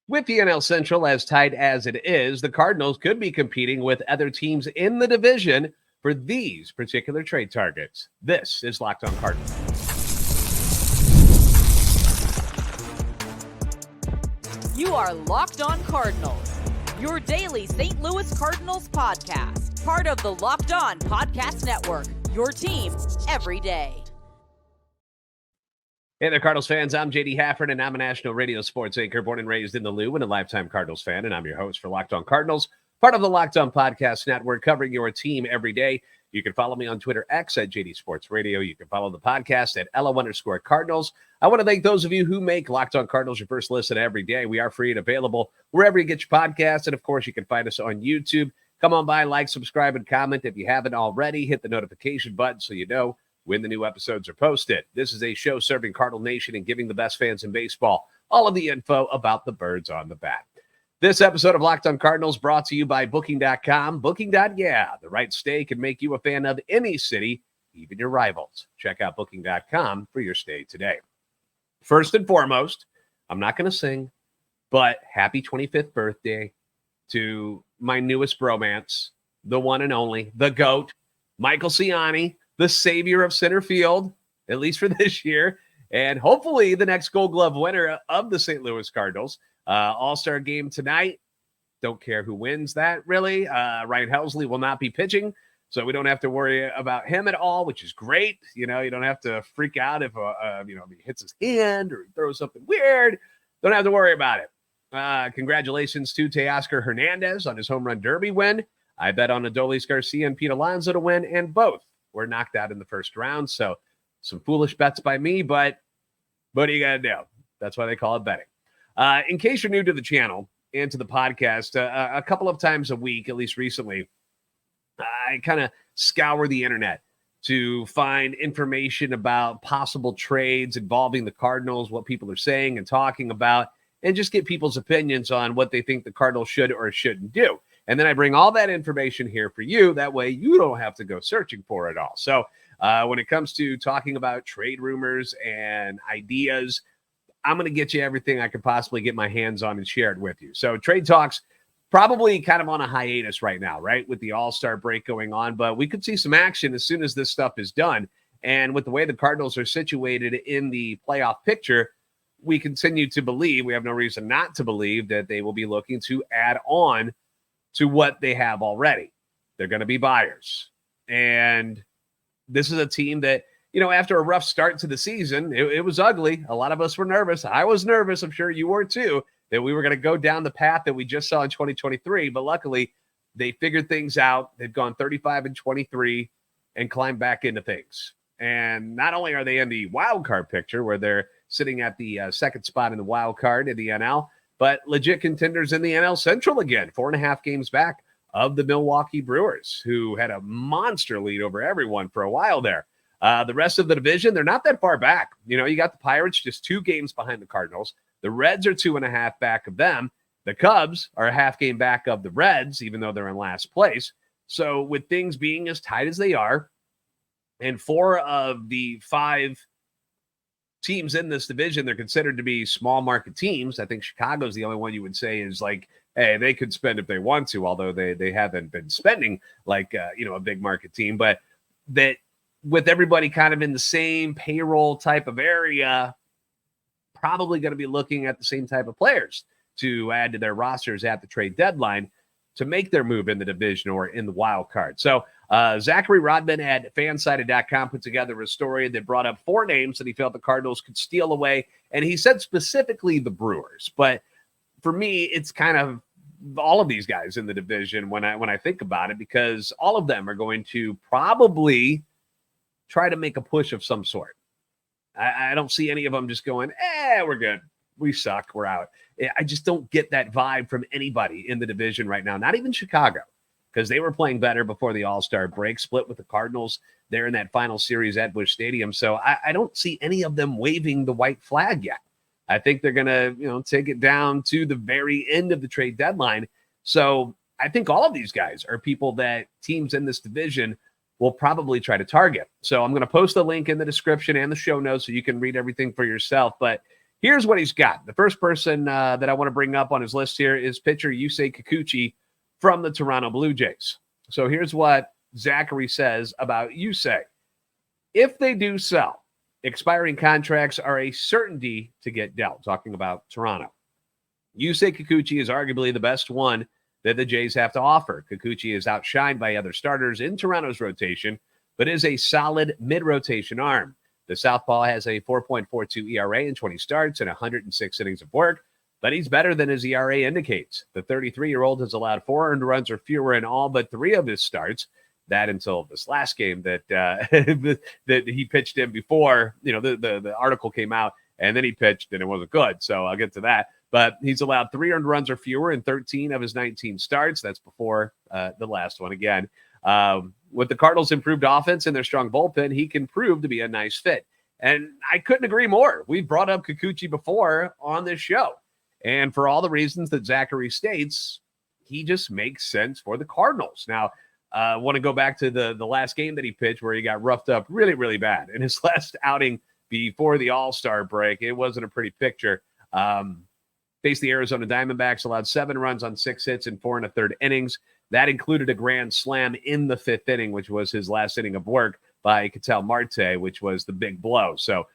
With the NL Central as tight as it is, the Cardinals could be competing with other teams in the division for these particular trade targets. This is Locked On Cardinals. You are Locked On Cardinals, your daily St. Louis Cardinals podcast, part of the Locked On Podcast Network, your team every day. Hey there, Cardinals fans. I'm JD Hafford, and I'm a national radio sports anchor born and raised in the Lou and a lifetime Cardinals fan, and I'm your host for Locked On Cardinals, part of the Locked On Podcast Network, covering your team every day. You can follow me on Twitter, X at JD Sports Radio. You can follow the podcast at LO_Cardinals. I want to thank those of you who make Locked On Cardinals your first listen every day. We are free and available wherever you get your podcasts, and of course, you can find us on YouTube. Come on by, like, subscribe, and comment if you haven't already. Hit the notification button so you know when the new episodes are posted. This is a show serving Cardinal Nation and giving the best fans in baseball all of the info about the birds on the bat. This episode of Locked On Cardinals brought to you by Booking.com. Booking.yeah, the right stay can make you a fan of any city, even your rivals. Check out Booking.com for your stay today. First and foremost, I'm not going to sing, but happy 25th birthday to my newest bromance, the one and only, the GOAT, Michael Ciani, the savior of center field, at least for this year, and hopefully the next Gold Glove winner of the St. Louis Cardinals. All-Star game tonight. Don't care who wins that, really. Ryan Helsley will not be pitching, so we don't have to worry about him at all, which is great. You know, you don't have to freak out if he hits his hand or he throws something weird. Don't have to worry about it. Congratulations to Teoscar Hernandez on his home run derby win. I bet on Adolis Garcia and Pete Alonso to win, and both were knocked out in the first round. So some foolish bets by me, but what do you got to do? That's why they call it betting. In case you're new to the channel and to the podcast, a couple of times a week, at least recently, I kind of scour the internet to find information about possible trades involving the Cardinals, what people are saying and talking about, and just get people's opinions on what they think the Cardinals should or shouldn't do. And then I bring all that information here for you. That way you don't have to go searching for it all. So when it comes to talking about trade rumors and ideas, I'm going to get you everything I could possibly get my hands on and share it with you. So trade talks probably kind of on a hiatus right now, right? With the All-Star break going on, but we could see some action as soon as this stuff is done. And with the way the Cardinals are situated in the playoff picture, we continue to believe, we have no reason not to believe, that they will be looking to add on to what they have already. They're going to be buyers. And this is a team that, you know, after a rough start to the season, it was ugly. A lot of us were nervous. I was nervous. I'm sure you were too, that we were going to go down the path that we just saw in 2023. But luckily, they figured things out. They've gone 35-23 and climbed back into things. And not only are they in the wild card picture, where they're sitting at the second spot in the wild card in the NL, but legit contenders in the NL Central again, 4.5 games back of the Milwaukee Brewers, who had a monster lead over everyone for a while there. The rest of the division, they're not that far back. You know, you got the Pirates just 2 games behind the Cardinals. The Reds are 2.5 back of them. The Cubs are a half game back of the Reds, even though they're in last place. So with things being as tight as they are, and 4 of the 5 teams in this division, they're considered to be small market teams. I think Chicago's the only one you would say is like, hey, they could spend if they want to, although they haven't been spending like, a big market team. But that with everybody kind of in the same payroll type of area, probably going to be looking at the same type of players to add to their rosters at the trade deadline to make their move in the division or in the wild card. So Zachary Rodman at fansided.com put together a story that brought up 4 names that he felt the Cardinals could steal away. And he said specifically the Brewers. But for me, it's kind of all of these guys in the division when I think about it, because all of them are going to probably try to make a push of some sort. I don't see any of them just going, we're good. We suck. We're out. I just don't get that vibe from anybody in the division right now, not even Chicago, because they were playing better before the All-Star break, split with the Cardinals there in that final series at Busch Stadium. So I don't see any of them waving the white flag yet. I think they're going to, take it down to the very end of the trade deadline. So I think all of these guys are people that teams in this division will probably try to target. So I'm going to post a link in the description and the show notes so you can read everything for yourself. But here's what he's got. The first person that I want to bring up on his list here is pitcher Yusei Kikuchi from the Toronto Blue Jays. So here's what Zachary says about Yusei. If they do sell, expiring contracts are a certainty to get dealt. Talking about Toronto. Yusei Kikuchi is arguably the best one that the Jays have to offer. Kikuchi is outshined by other starters in Toronto's rotation, but is a solid mid-rotation arm. The southpaw has a 4.42 ERA in 20 starts and 106 innings of work, but he's better than his ERA indicates. The 33-year-old has allowed 4 earned runs or fewer in all but 3 of his starts. That until this last game that that he pitched in before, the article came out, and then he pitched and it wasn't good. So I'll get to that. But he's allowed 3 earned runs or fewer in 13 of his 19 starts. That's before the last one again. With the Cardinals' improved offense and their strong bullpen, he can prove to be a nice fit. And I couldn't agree more. We brought up Kikuchi before on this show. And for all the reasons that Zachary states, he just makes sense for the Cardinals. Now, I want to go back to the last game that he pitched where he got roughed up really, really bad. In his last outing before the All-Star break, it wasn't a pretty picture. Faced the Arizona Diamondbacks, allowed 7 runs on 6 hits in 4 1/3 innings. That included a grand slam in the 5th inning, which was his last inning of work by Ketel Marte, which was the big blow. So,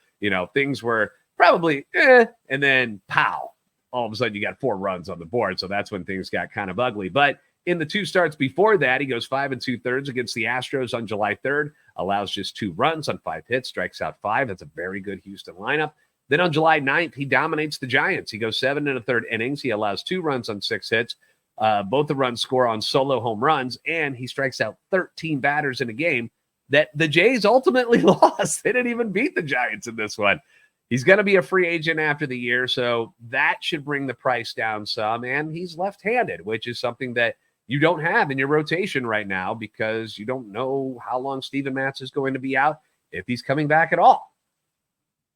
things were probably and then pow. All of a sudden you got 4 runs on the board. So that's when things got kind of ugly. But in the 2 starts before that, he goes 5 2/3 against the Astros on July 3rd, allows just 2 runs on 5 hits, strikes out 5. That's a very good Houston lineup. Then on July 9th, he dominates the Giants. He goes 7 1/3 innings. He allows 2 runs on 6 hits. Both the runs score on solo home runs, and he strikes out 13 batters in a game that the Jays ultimately lost. They didn't even beat the Giants in this one. He's going to be a free agent after the year, so that should bring the price down some. And he's left-handed, which is something that you don't have in your rotation right now because you don't know how long Steven Matz is going to be out, if he's coming back at all.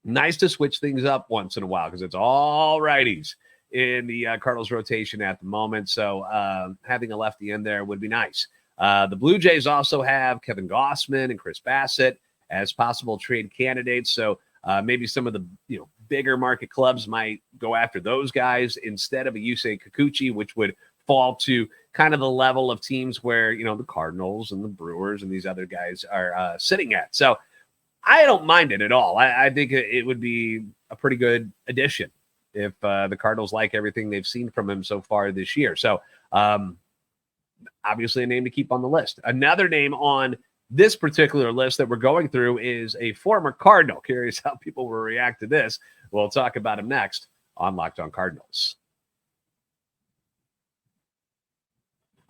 Nice to switch things up once in a while because it's all righties in the Cardinals rotation at the moment. So having a lefty in there would be nice. The Blue Jays also have Kevin Gossman and Chris Bassett as possible trade candidates. So maybe some of the bigger market clubs might go after those guys instead of a Yusei Kikuchi, which would fall to kind of the level of teams where, the Cardinals and the Brewers and these other guys are sitting at. So I don't mind it at all. I think it would be a pretty good addition if the Cardinals like everything they've seen from him so far this year. So obviously a name to keep on the list. Another name on this particular list that we're going through is a former Cardinal. Curious how people will react to this. We'll talk about him next on Locked On Cardinals.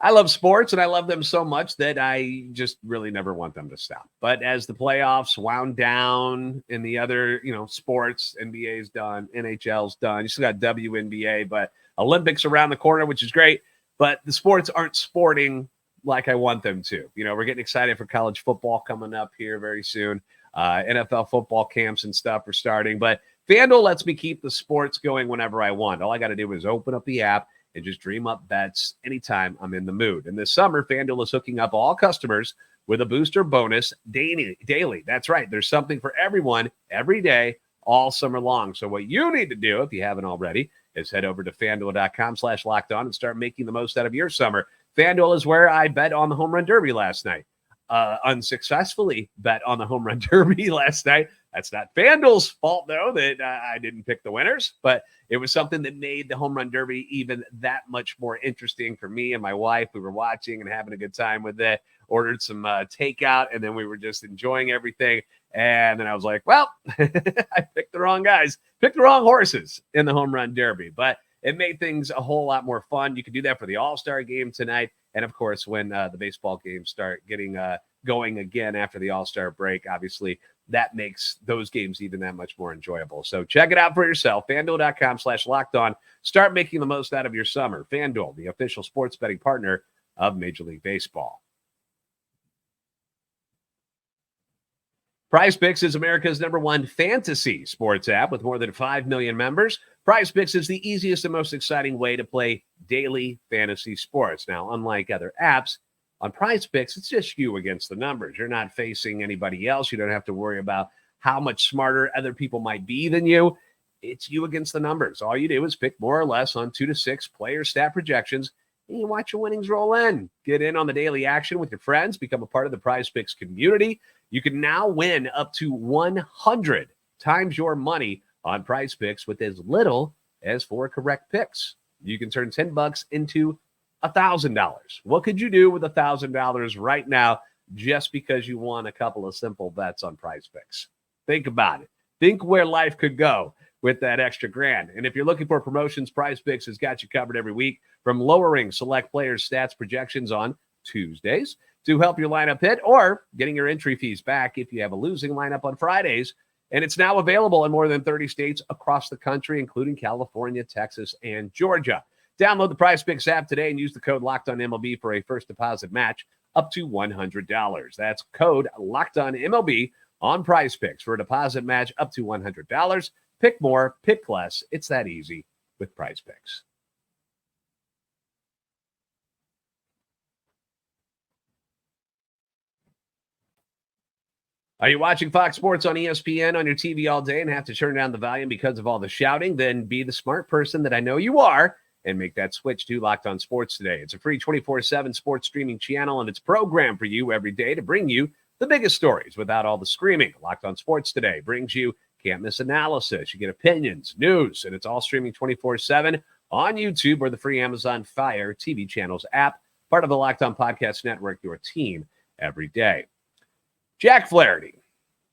I love sports, and I love them so much that I just really never want them to stop. But as the playoffs wound down in the other, sports, NBA's done, NHL's done. You still got WNBA, but Olympics around the corner, which is great. But the sports aren't sporting like I want them to. We're getting excited for college football coming up here very soon. NFL football camps and stuff are starting. But FanDuel lets me keep the sports going whenever I want. All I got to do is open up the app and just dream up bets anytime I'm in the mood. And this summer, FanDuel is hooking up all customers with a booster bonus daily. That's right. There's something for everyone every day, all summer long. So what you need to do, if you haven't already, is head over to FanDuel.com/lockedon and start making the most out of your summer. FanDuel is where I bet on the home run derby last night. Unsuccessfully bet on the home run derby last night. That's not FanDuel's fault, though, that I didn't pick the winners, but it was something that made the home run derby even that much more interesting for me and my wife. We were watching and having a good time with it, ordered some takeout, and then we were just enjoying everything. And then I was like, well, I picked the wrong guys, picked the wrong horses in the home run derby, but it made things a whole lot more fun. You can do that for the All-Star game tonight. And, of course, when the baseball games start getting going again after the All-Star break, obviously that makes those games even that much more enjoyable. So check it out for yourself. FanDuel.com/lockedon. Start making the most out of your summer. FanDuel, the official sports betting partner of Major League Baseball. PrizePicks is America's #1 fantasy sports app with more than 5 million members. PrizePicks is the easiest and most exciting way to play daily fantasy sports. Now, unlike other apps, on PrizePicks, it's just you against the numbers. You're not facing anybody else. You don't have to worry about how much smarter other people might be than you. It's you against the numbers. All you do is pick more or less on 2 to 6 player stat projections, and you watch your winnings roll in. Get in on the daily action with your friends. Become a part of the PrizePicks community. You can now win up to 100 times your money on PrizePicks with as little as 4 correct picks. You can turn $10 into $1,000. What could you do with $1,000 right now just because you won a couple of simple bets on PrizePicks? Think about it. Think where life could go with that extra grand. And if you're looking for promotions, PrizePicks has got you covered every week, from lowering select players' stats projections on Tuesdays to help your lineup hit, or getting your entry fees back if you have a losing lineup on Fridays. And it's now available in more than 30 states across the country, including California, Texas, and Georgia. Download the PrizePicks app today and use the code LOCKEDONMLB for a first deposit match up to $100. That's code LOCKEDONMLB on PrizePicks for a deposit match up to $100. Pick more, pick less. It's that easy with PrizePicks. Are you watching Fox Sports on ESPN on your TV all day and have to turn down the volume because of all the shouting? Then be the smart person that I know you are and make that switch to Locked On Sports Today. It's a free 24/7 sports streaming channel, and it's programmed for you every day to bring you the biggest stories without all the screaming. Locked On Sports Today brings you can't miss analysis. You get opinions, news, and it's all streaming 24/7 on YouTube or the free Amazon Fire TV channels app, part of the Locked On Podcast Network, your team every day. Jack Flaherty.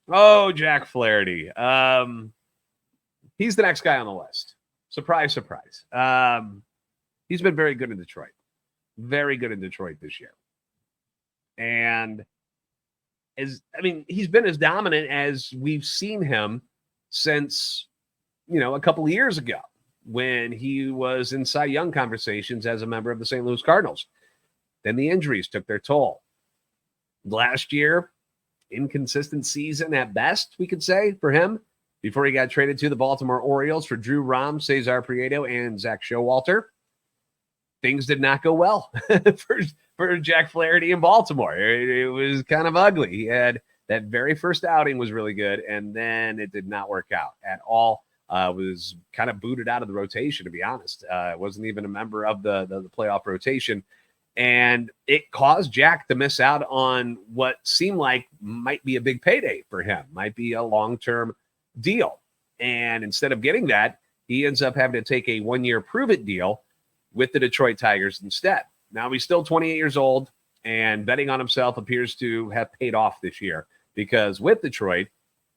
Oh, Jack Flaherty. He's the next guy on the list. Surprise, surprise. He's been very good in Detroit. Very good in Detroit this year. And he's been as dominant as we've seen him since, a couple of years ago when he was in Cy Young conversations as a member of the St. Louis Cardinals. Then the injuries took their toll. Last year, inconsistent season at best, we could say, for him, before he got traded to the Baltimore Orioles for Drew Rom, Cesar Prieto, and Zach Showalter. Things did not go well for Jack Flaherty in Baltimore. It was kind of ugly. He had that very first outing was really good, and then it did not work out at all. Was kind of booted out of the rotation, to be honest. Wasn't even a member of the playoff rotation. And it caused Jack to miss out on what seemed like might be a big payday for him, might be a long-term deal. And instead of getting that, he ends up having to take a one-year prove-it deal with the Detroit Tigers instead. Now, he's still 28 years old, and betting on himself appears to have paid off this year, because with Detroit,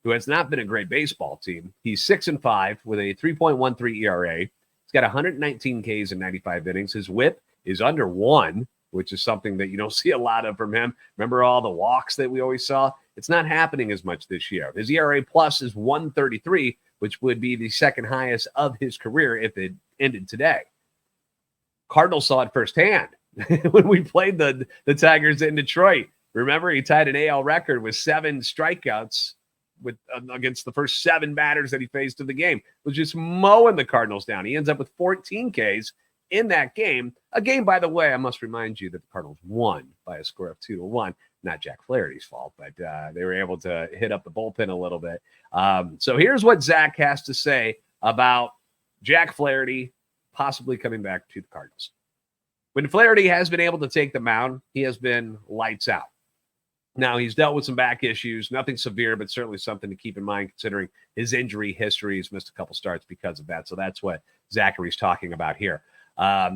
who has not been a great baseball team, he's 6-5 with a 3.13 ERA. He's got 119 Ks in 95 innings. His whip is under 1, which is something that you don't see a lot of from him. Remember all the walks that we always saw? It's not happening as much this year. His ERA plus is 133, which would be the second highest of his career if it ended today. Cardinals saw it firsthand when we played the Tigers in Detroit. Remember, he tied an AL record with 7 strikeouts against the first 7 batters that he faced in the game. Was just mowing the Cardinals down. He ends up with 14 Ks in that game. A game, by the way, I must remind you that the Cardinals won by a score of 2-1. Not Jack Flaherty's fault, but they were able to hit up the bullpen a little bit. So here's what Zach has to say about Jack Flaherty possibly coming back to the Cardinals. When Flaherty has been able to take the mound, he has been lights out. Now, he's dealt with some back issues, nothing severe, but certainly something to keep in mind considering his injury history. He's missed a couple starts because of that. So that's what Zachary's talking about here.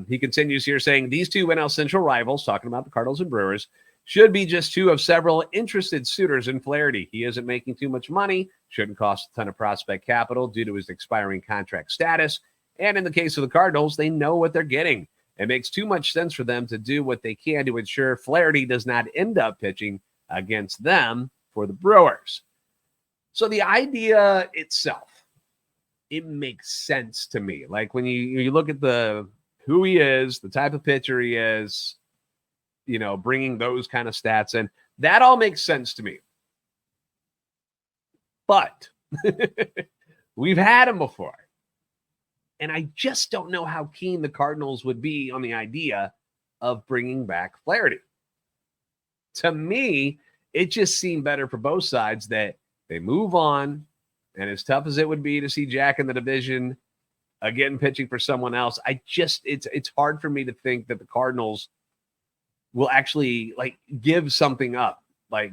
He continues here saying these two NL Central rivals, talking about the Cardinals and Brewers, should be just 2 of several interested suitors in Flaherty. He isn't making too much money, shouldn't cost a ton of prospect capital due to his expiring contract status. And in the case of the Cardinals, they know what they're getting. It makes too much sense for them to do what they can to ensure Flaherty does not end up pitching against them for the Brewers. So the idea itself, it makes sense to me. Like when you look at who he is, the type of pitcher he is, bringing those kind of stats in, that all makes sense to me. But we've had him before. And I just don't know how keen the Cardinals would be on the idea of bringing back Flaherty. To me, it just seemed better for both sides that they move on, And as tough as it would be to see Jack in the division again pitching for someone else, it's hard for me to think that the Cardinals will actually like give something up, like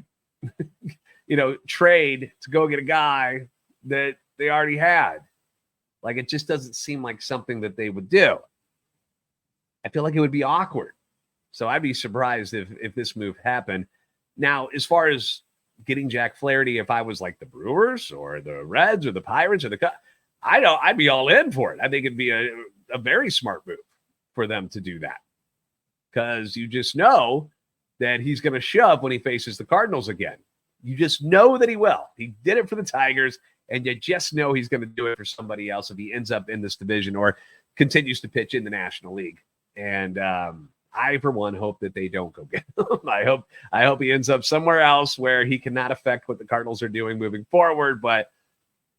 trade to go get a guy that they already had. Like, it just doesn't seem like something that they would do. I feel like it would be awkward. So I'd be surprised if this move happened. Now, as far as getting Jack Flaherty, if I was like the Brewers or the Reds or the Pirates or I'd be all in for it. I think it'd be a very smart move for them to do that, because you just know that he's going to shove when he faces the Cardinals again. You just know that he will. He did it for the Tigers, and you just know he's going to do it for somebody else if he ends up in this division or continues to pitch in the National League. And I, for one, hope that they don't go get him. I hope he ends up somewhere else where he cannot affect what the Cardinals are doing moving forward. But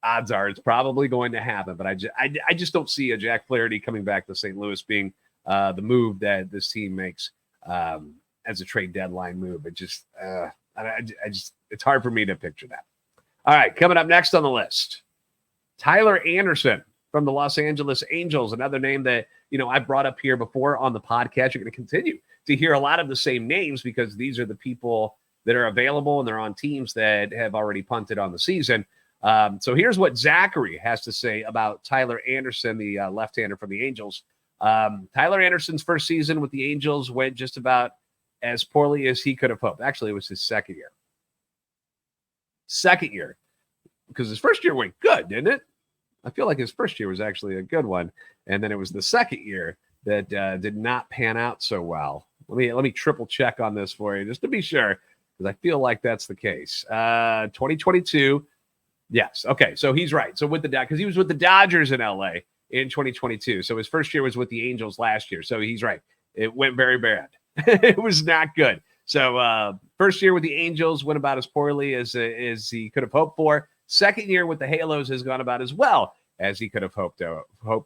odds are it's probably going to happen. But I just don't see a Jack Flaherty coming back to St. Louis being the move that this team makes as a trade deadline move. It just it's hard for me to picture that. All right, coming up next on the list, Tyler Anderson from the Los Angeles Angels, another name that, I've brought up here before on the podcast. You're going to continue to hear a lot of the same names because these are the people that are available and they're on teams that have already punted on the season. So here's what Zachary has to say about Tyler Anderson, the left-hander from the Angels. Tyler Anderson's first season with the Angels went just about as poorly as he could have hoped. Actually, it was his second year. Because his first year went good, didn't it? I feel like his first year was actually a good one. And then it was the second year that did not pan out so well. Let me triple check on this for you just to be sure, because I feel like that's the case. 2022. Yes. Okay. So he's right. So because he was with the Dodgers in LA in 2022. So his first year was with the Angels last year. So he's right. It went very bad. It was not good. So first year with the Angels went about as poorly as he could have hoped for. Second year with the Halos has gone about as well as he could have hoped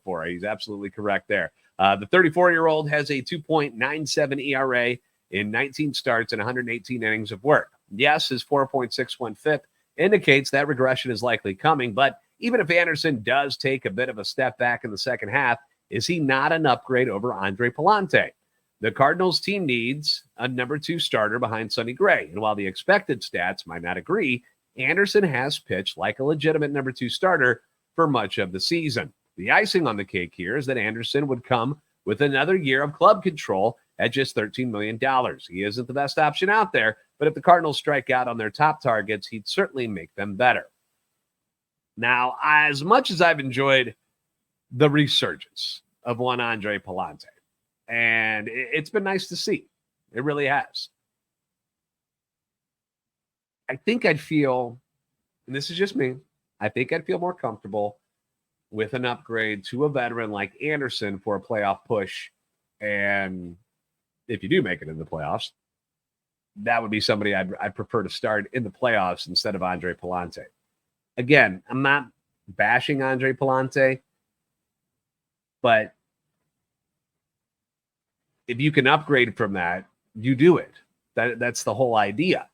for. He's absolutely correct there. The 34-year-old has a 2.97 ERA in 19 starts and 118 innings of work. Yes, his 4.61 FIP indicates that regression is likely coming, but even if Anderson does take a bit of a step back in the second half, is he not an upgrade over Andre Pallante? The Cardinals team needs a number 2 starter behind Sonny Gray, and while the expected stats might not agree, Anderson has pitched like a legitimate number 2 starter for much of the season. The icing on the cake here is that Anderson would come with another year of club control at just $13 million. He isn't the best option out there, but if the Cardinals strike out on their top targets, he'd certainly make them better. Now, as much as I've enjoyed the resurgence of one Andre Pallante, and it's been nice to see, it really has. I think I'd feel, and this is just me, I think I'd feel more comfortable with an upgrade to a veteran like Anderson for a playoff push. And if you do make it in the playoffs, that would be somebody I'd prefer to start in the playoffs instead of Andre Pallante. Again, I'm not bashing Andre Pallante, but if you can upgrade from that, you do it. That's the whole idea.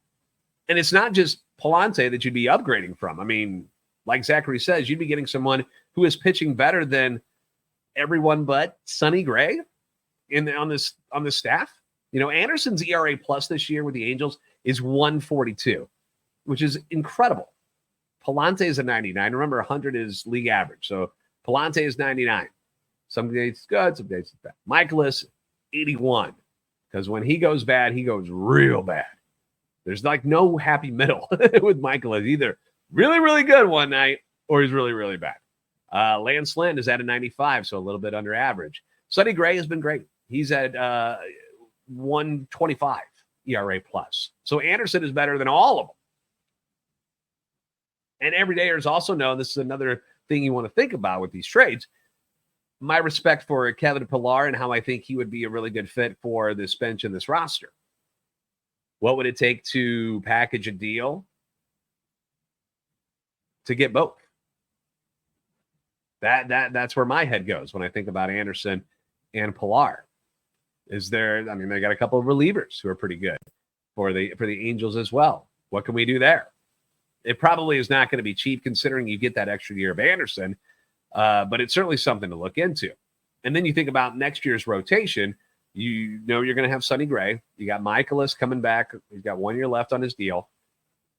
And it's not just Pallante that you'd be upgrading from. I mean, like Zachary says, you'd be getting someone who is pitching better than everyone but Sonny Gray on this staff. Anderson's ERA plus this year with the Angels is 142, which is incredible. Pallante is a 99. Remember, 100 is league average. So Pallante is 99. Some days it's good, some days it's bad. Michaelis, 81. Because when he goes bad, he goes real bad. There's like no happy middle with Michaelis. Either really, really good one night or he's really, really bad. Lance Lynn is at a 95, so a little bit under average. Sonny Gray has been great. He's at 125 ERA plus. So Anderson is better than all of them. And everydayers also know, this is another thing you want to think about with these trades, my respect for Kevin Pillar and how I think he would be a really good fit for this bench and this roster. What would it take to package a deal to get both? That's where my head goes when I think about Anderson and Pillar. They got a couple of relievers who are pretty good for the Angels as well. What can we do there? It probably is not going to be cheap considering you get that extra year of Anderson, but it's certainly something to look into. And then you think about next year's rotation. You know you're going to have Sonny Gray. You got Michaelis coming back. He's got 1 year left on his deal.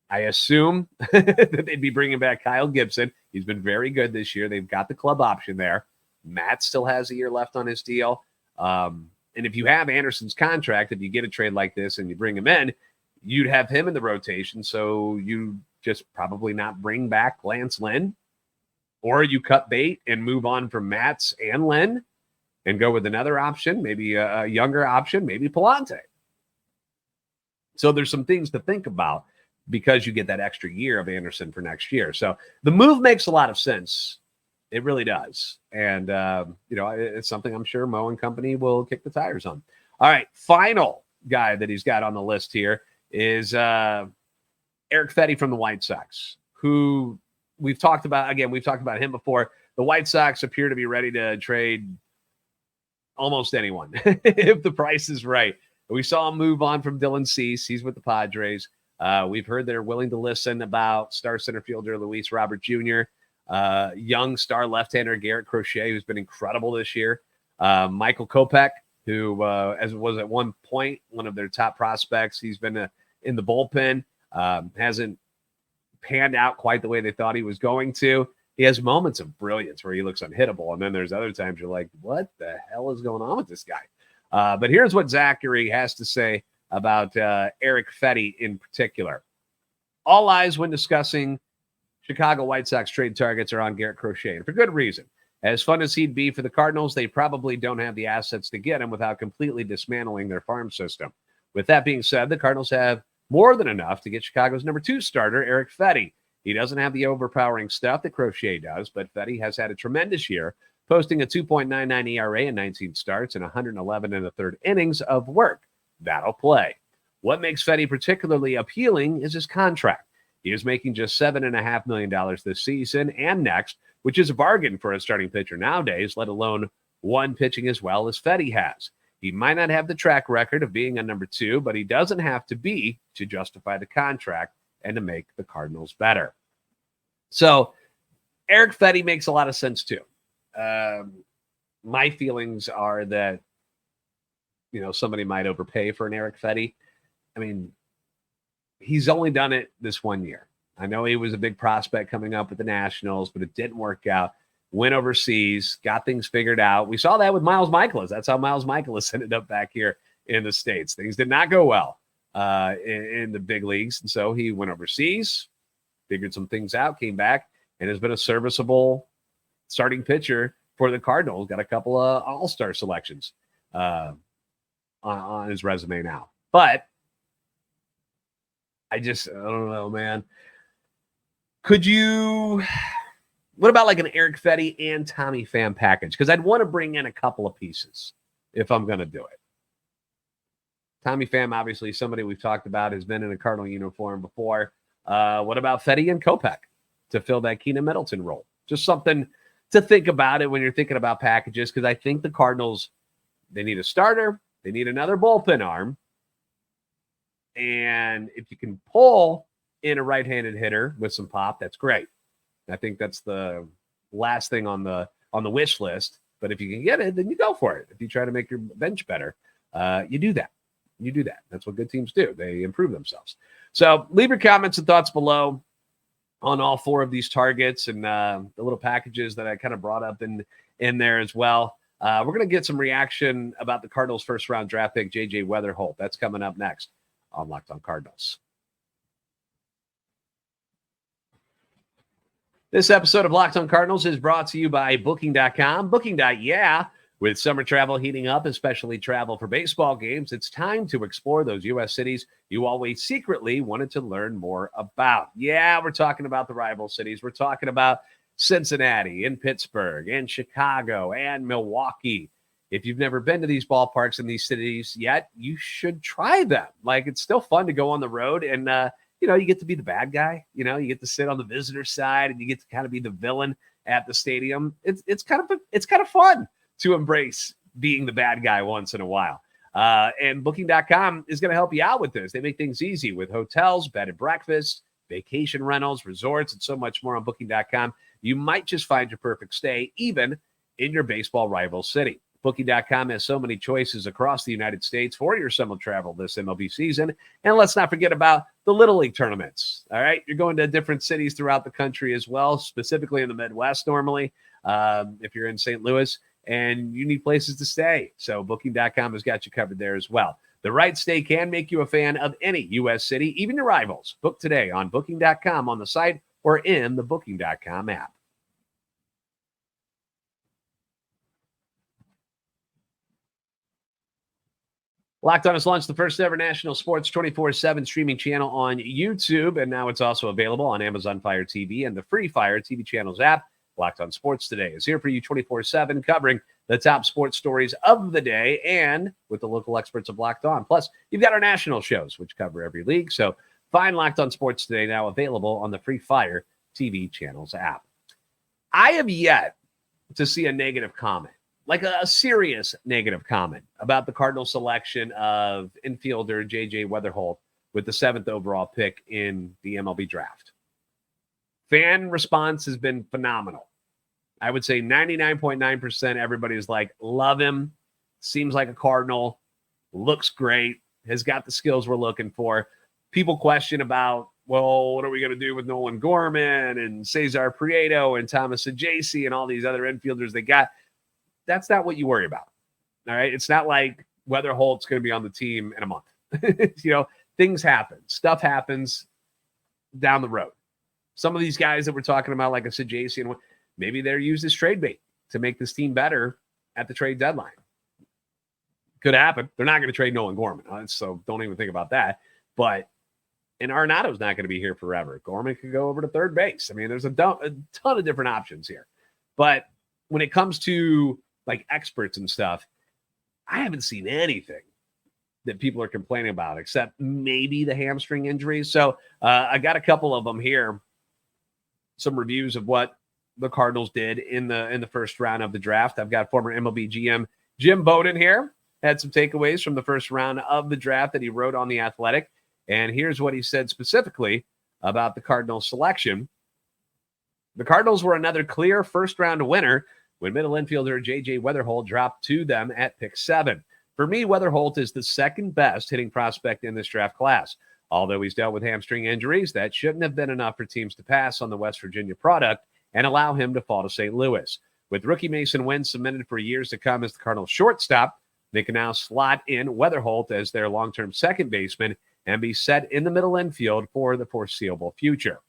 I assume that they'd be bringing back Kyle Gibson. He's been very good this year. They've got the club option there. Matt still has a year left on his deal. And if you have Anderson's contract, if you get a trade like this and you bring him in, you'd have him in the rotation. So you just probably not bring back Lance Lynn, or you cut bait and move on from Matz and Lynn and go with another option, maybe a younger option, maybe Palante. So there's some things to think about because you get that extra year of Anderson for next year. So the move makes a lot of sense. It really does. And, it's something I'm sure Mo and company will kick the tires on. All right, final guy that he's got on the list here is Eric Fetty from the White Sox, who we've talked about him before. The White Sox appear to be ready to trade almost anyone if the price is right. We saw him move on from Dylan Cease. He's with the Padres. We've heard they're willing to listen about star center fielder Luis Robert Jr., young star left-hander Garrett Crochet, who's been incredible this year. Michael Kopech, who as was at one point one of their top prospects. He's been in the bullpen. Hasn't panned out quite the way they thought he was going to. He has moments of brilliance where he looks unhittable, and then there's other times you're like, what the hell is going on with this guy? But here's what Zachary has to say about Eric Fetty in particular. All eyes when discussing Chicago White Sox trade targets are on Garrett Crochet, and for good reason. As fun as he'd be for the Cardinals, they probably don't have the assets to get him without completely dismantling their farm system. With that being said, the Cardinals have more than enough to get Chicago's number 2 starter, Eric Fetty. He doesn't have the overpowering stuff that Crochet does, but Fetty has had a tremendous year, posting a 2.99 ERA in 19 starts and 111 and a third innings of work. That'll play. What makes Fetty particularly appealing is his contract. He is making just $7.5 million this season and next, which is a bargain for a starting pitcher nowadays, let alone one pitching as well as Fetty has. He might not have the track record of being a number 2, but he doesn't have to be to justify the contract and to make the Cardinals better. So Eric Fetty makes a lot of sense too. My feelings are that, somebody might overpay for an Eric Fetty. I mean, he's only done it this 1 year. I know he was a big prospect coming up with the Nationals, but it didn't work out. Went overseas, got things figured out. We saw that with Miles Michaelis. That's how Miles Michaelis ended up back here in the States. Things did not go well in the big leagues. And so he went overseas, figured some things out, came back, and has been a serviceable starting pitcher for the Cardinals. Got a couple of all-star selections on his resume now. But I don't know, man. What about like an Eric Fetty and Tommy Pham package? Because I'd want to bring in a couple of pieces if I'm going to do it. Tommy Pham, obviously somebody we've talked about, has been in a Cardinal uniform before. What about Fetty and Kopech to fill that Keenan Middleton role? Just something to think about it when you're thinking about packages, because I think the Cardinals, they need a starter. They need another bullpen arm. And if you can pull in a right-handed hitter with some pop, that's great. I think that's the last thing on the wish list. But if you can get it, then you go for it. If you try to make your bench better, you do that. That's what good teams do. They improve themselves. So leave your comments and thoughts below on all 4 of these targets and the little packages that I kind of brought up in there as well. We're going to get some reaction about the Cardinals' first-round draft pick, J.J. Wetherholt. That's coming up next on Locked On Cardinals. This episode of Locked On Cardinals is brought to you by Booking.com. Booking.yeah. With summer travel heating up, especially travel for baseball games, it's time to explore those U.S. cities you always secretly wanted to learn more about. Yeah, we're talking about the rival cities. We're talking about Cincinnati and Pittsburgh and Chicago and Milwaukee. If you've never been to these ballparks in these cities yet, you should try them. Like, it's still fun to go on the road and, you get to be the bad guy. You get to sit on the visitor side and you get to kind of be the villain at the stadium. It's kind of fun to embrace being the bad guy once in a while. And Booking.com is going to help you out with this. They make things easy with hotels, bed and breakfast, vacation rentals, resorts, and so much more on Booking.com. You might just find your perfect stay, even in your baseball rival city. Booking.com has so many choices across the United States for your summer travel this MLB season. And let's not forget about the Little League tournaments. All right, you're going to different cities throughout the country as well, specifically in the Midwest normally, if you're in St. Louis, and you need places to stay. So Booking.com has got you covered there as well. The right stay can make you a fan of any U.S. city, even your rivals. Book today on Booking.com on the site or in the Booking.com app. Locked On has launched the first ever national sports 24/7 streaming channel on YouTube, and now it's also available on Amazon Fire TV and the free Fire TV channels app. Locked On Sports Today is here for you 24/7, covering the top sports stories of the day and with the local experts of Locked On. Plus, you've got our national shows, which cover every league. So find Locked On Sports Today now available on the free Fire TV channels app. I have yet to see a negative comment, like a serious negative comment about the Cardinals selection of infielder J.J. Wetherholt with the 7th overall pick in the MLB draft. Fan response has been phenomenal. I would say 99.9% everybody is like, love him, seems like a Cardinal, looks great, has got the skills we're looking for. People question about, well, what are we going to do with Nolan Gorman and Cesar Prieto and Thomas Ajacey and all these other infielders they got? That's not what you worry about. All right. It's not like Wetherholt's going to be on the team in a month. Things happen. Stuff happens down the road. Some of these guys that we're talking about, like a Ajacey, and maybe they're used as trade bait to make this team better at the trade deadline. Could happen. They're not going to trade Nolan Gorman. So don't even think about that. And Arenado's not going to be here forever. Gorman could go over to third base. I mean, there's a ton of different options here. But when it comes to like experts and stuff, I haven't seen anything that people are complaining about except maybe the hamstring injuries. So I got a couple of them here. Some reviews of what the Cardinals did in the first round of the draft. I've got former MLB GM Jim Bowden here. Had some takeaways from the first round of the draft that he wrote on The Athletic. And here's what he said specifically about the Cardinals selection. The Cardinals were another clear first-round winner when middle infielder J.J. Wetherholt dropped to them at pick 7. For me, Wetherholt is the second best hitting prospect in this draft class. Although he's dealt with hamstring injuries, that shouldn't have been enough for teams to pass on the West Virginia product and allow him to fall to St. Louis. With rookie Mason Wynn cemented for years to come as the Cardinals shortstop, they can now slot in Wetherholt as their long-term second baseman and be set in the middle infield for the foreseeable future.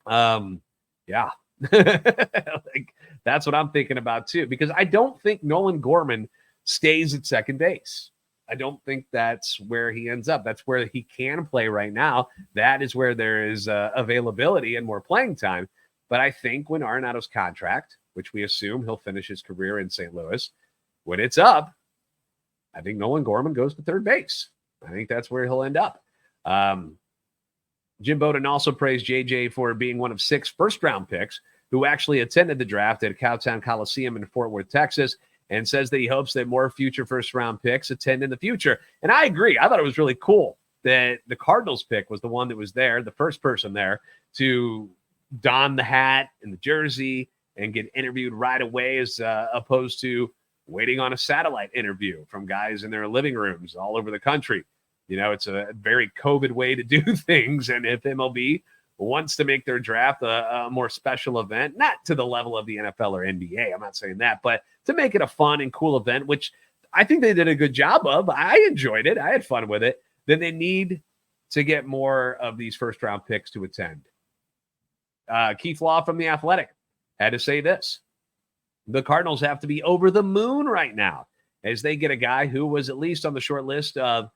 Yeah. That's what I'm thinking about too, because I don't think Nolan Gorman stays at second base. I don't think that's where he ends up. That's where he can play right now. That is where there is availability and more playing time. But I think when Arenado's contract, which we assume he'll finish his career in St. Louis, when it's up, I think Nolan Gorman goes to third base. I think that's where he'll end up. Jim Bowden also praised JJ for being one of 6 first-round picks who actually attended the draft at Cowtown Coliseum in Fort Worth, Texas, and says that he hopes that more future first-round picks attend in the future. And I agree. I thought it was really cool that the Cardinals pick was the one that was there, the first person there, to don the hat and the jersey and get interviewed right away as opposed to waiting on a satellite interview from guys in their living rooms all over the country. It's a very COVID way to do things. And if MLB wants to make their draft a more special event, not to the level of the NFL or NBA, I'm not saying that, but to make it a fun and cool event, which I think they did a good job of. I enjoyed it. I had fun with it. Then they need to get more of these first-round picks to attend. Keith Law from The Athletic had to say this. The Cardinals have to be over the moon right now as they get a guy who was at least on the short list of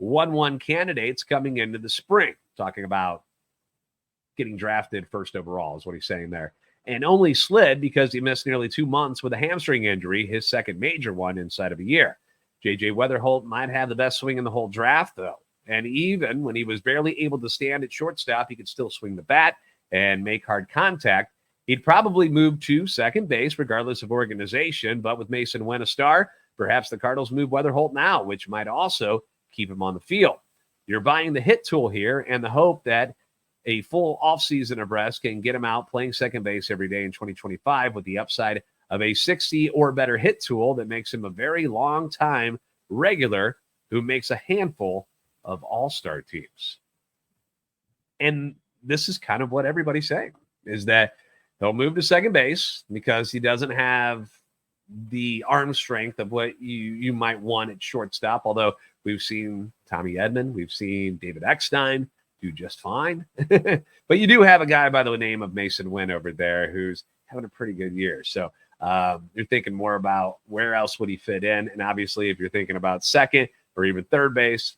1-1 candidates coming into the spring, talking about getting drafted first overall is what he's saying there, and only slid because he missed nearly 2 months with a hamstring injury, his second major one inside of a year. J.J. Wetherholt might have the best swing in the whole draft, though, and even when he was barely able to stand at shortstop, he could still swing the bat and make hard contact. He'd probably move to second base regardless of organization, but with Mason Wynn a star, perhaps the Cardinals move Wetherholt now, which might also keep him on the field. You're buying the hit tool here and the hope that a full offseason of rest can get him out playing second base every day in 2025 with the upside of a 60 or better hit tool that makes him a very long time regular who makes a handful of all-star teams. And this is kind of what everybody's saying, is that he'll move to second base because he doesn't have the arm strength of what you might want at shortstop, although we've seen Tommy Edman, we've seen David Eckstein do just fine. But you do have a guy by the name of Mason Wynn over there who's having a pretty good year. So you're thinking more about where else would he fit in. And obviously, if you're thinking about second or even third base,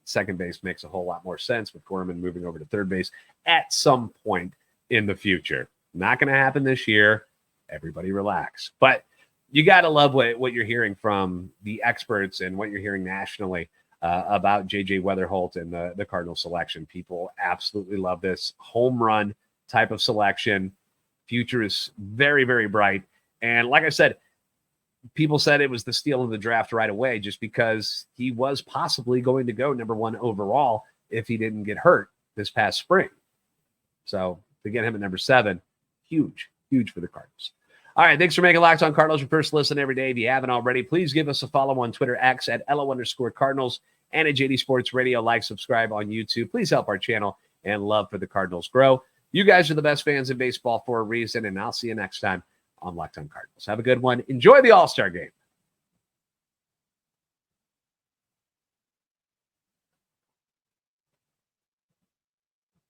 second base makes a whole lot more sense with Gorman moving over to third base at some point in the future. Not going to happen this year. Everybody relax. But you got to love what you're hearing from the experts and what you're hearing nationally about J.J. Wetherholt and the Cardinal selection. People absolutely love this home run type of selection. Future is very, very bright. And like I said, people said it was the steal of the draft right away just because he was possibly going to go number 1 overall if he didn't get hurt this past spring. So to get him at number 7, huge for the Cardinals. All right, thanks for making Locked On Cardinals your first listen every day. If you haven't already, please give us a follow on Twitter, X at @LO_Cardinals, and at JD Sports Radio. Like, subscribe on YouTube. Please help our channel and love for the Cardinals grow. You guys are the best fans in baseball for a reason, and I'll see you next time on Locked On Cardinals. Have a good one. Enjoy the All-Star game.